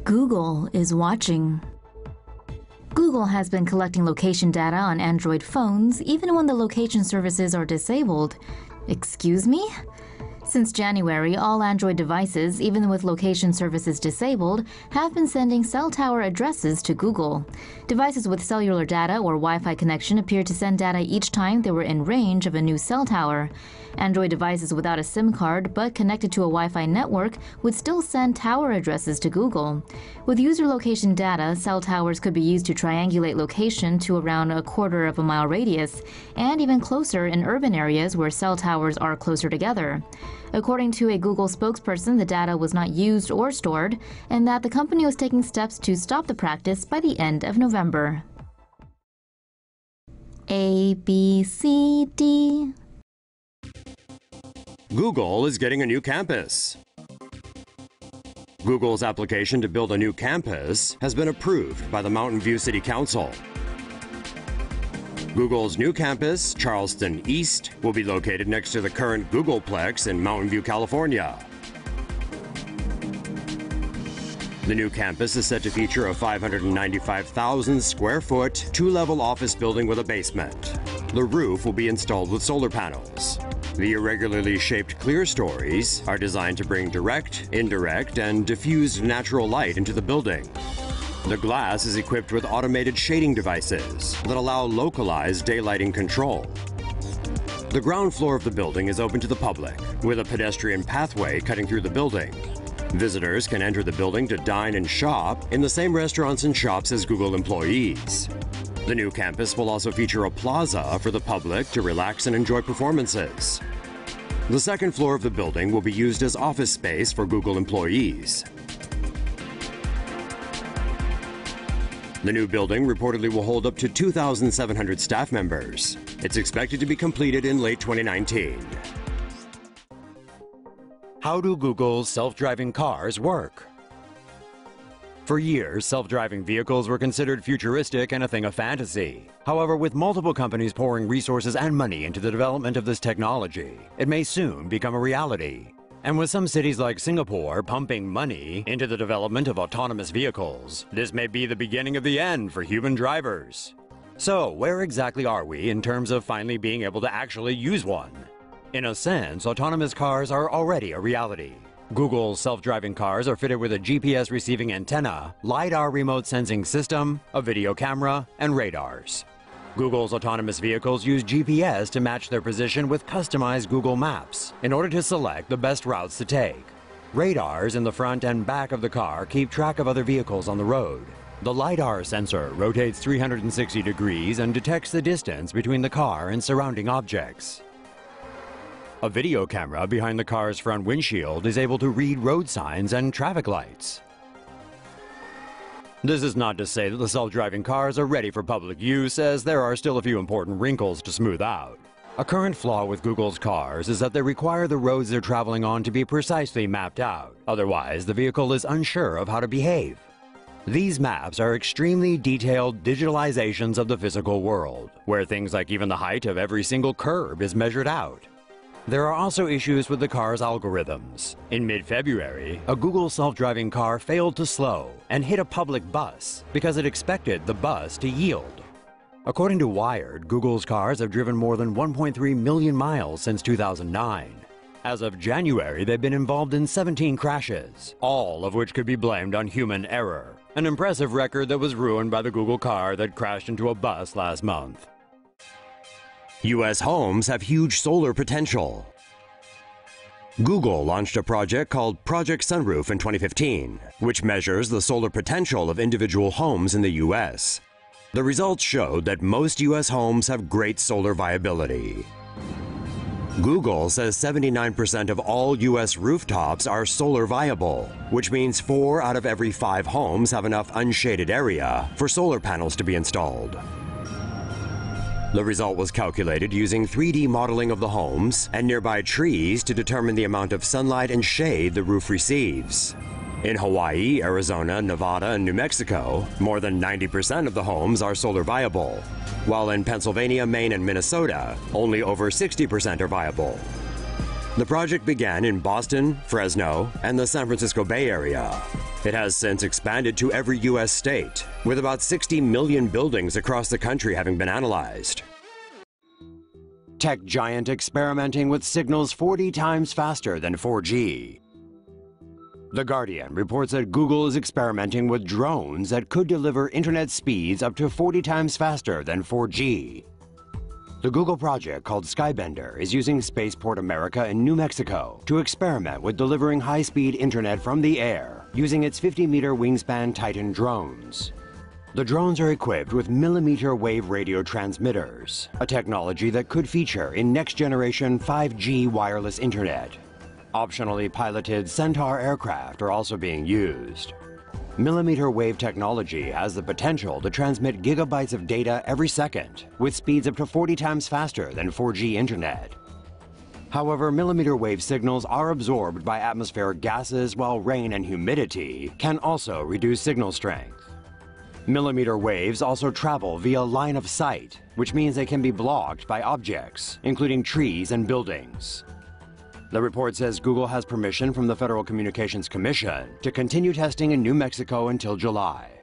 Google is watching. Google has been collecting location data on Android phones even when the location services are disabled. Excuse me? Since January, all Android devices, even with location services disabled, have been sending cell tower addresses to Google. Devices with cellular data or Wi-Fi connection appear to send data each time they were in range of a new cell tower. Android devices without a SIM card but connected to a Wi-Fi network would still send tower addresses to Google. With user location data, cell towers could be used to triangulate location to around a quarter of a mile radius, and even closer in urban areas where cell towers are closer together. According to a Google spokesperson, the data was not used or stored, and that the company was taking steps to stop the practice by the end of November. A, B, C, D. Google is getting a new campus. Google's application to build a new campus has been approved by the Mountain View City Council. Google's new campus, Charleston East, will be located next to the current Googleplex in Mountain View, California. The new campus is set to feature a 595,000 square foot, two-level office building with a basement. The roof will be installed with solar panels. The irregularly shaped clerestories are designed to bring direct, indirect, and diffused natural light into the building. The glass is equipped with automated shading devices that allow localized daylighting control. The ground floor of the building is open to the public, with a pedestrian pathway cutting through the building. Visitors can enter the building to dine and shop in the same restaurants and shops as Google employees. The new campus will also feature a plaza for the public to relax and enjoy performances. The second floor of the building will be used as office space for Google employees. The new building reportedly will hold up to 2,700 staff members. It's expected to be completed in late 2019. How do Google's self-driving cars work? For years, self-driving vehicles were considered futuristic and a thing of fantasy. However, with multiple companies pouring resources and money into the development of this technology, it may soon become a reality. And with some cities like Singapore pumping money into the development of autonomous vehicles, this may be the beginning of the end for human drivers. So, where exactly are we in terms of finally being able to actually use one? In a sense, autonomous cars are already a reality. Google's self-driving cars are fitted with a GPS receiving antenna, LiDAR remote sensing system, a video camera, and radars. Google's autonomous vehicles use GPS to match their position with customized Google Maps in order to select the best routes to take. Radars in the front and back of the car keep track of other vehicles on the road. The LiDAR sensor rotates 360 degrees and detects the distance between the car and surrounding objects. A video camera behind the car's front windshield is able to read road signs and traffic lights. This is not to say that the self-driving cars are ready for public use, as there are still a few important wrinkles to smooth out. A current flaw with Google's cars is that they require the roads they're traveling on to be precisely mapped out. Otherwise, the vehicle is unsure of how to behave. These maps are extremely detailed digitalizations of the physical world, where things like even the height of every single curb is measured out. There are also issues with the car's algorithms. In mid-February, a Google self-driving car failed to slow and hit a public bus because it expected the bus to yield. According to Wired, Google's cars have driven more than 1.3 million miles since 2009. As of January, they've been involved in 17 crashes, all of which could be blamed on human error. An impressive record that was ruined by the Google car that crashed into a bus last month. U.S. homes have huge solar potential. Google launched a project called Project SUNROOF in 2015, which measures the solar potential of individual homes in the U.S. The results showed that most U.S. homes have great solar viability. Google says 79% of all U.S. rooftops are solar viable, which means 4 out of every 5 homes have enough unshaded area for solar panels to be installed. The result was calculated using 3D modeling of the homes and nearby trees to determine the amount of sunlight and shade the roof receives. In Hawaii, Arizona, Nevada, and New Mexico, more than 90% of the homes are solar viable, while in Pennsylvania, Maine, and Minnesota, only over 60% are viable. The project began in Boston, Fresno, and the San Francisco Bay Area. It has since expanded to every U.S. state, with about 60 million buildings across the country having been analyzed. Tech giant experimenting with signals 40 times faster than 4G. The Guardian reports that Google is experimenting with drones that could deliver internet speeds up to 40 times faster than 4G. The Google project called Skybender is using Spaceport America in New Mexico to experiment with delivering high-speed internet from the air using its 50-meter wingspan Titan drones. The drones are equipped with millimeter wave radio transmitters, a technology that could feature in next-generation 5G wireless internet. Optionally piloted Centaur aircraft are also being used. Millimeter wave technology has the potential to transmit gigabytes of data every second, with speeds up to 40 times faster than 4G internet. However, millimeter wave signals are absorbed by atmospheric gases, while rain and humidity can also reduce signal strength. Millimeter waves also travel via line of sight, which means they can be blocked by objects, including trees and buildings. The report says Google has permission from the Federal Communications Commission to continue testing in New Mexico until July.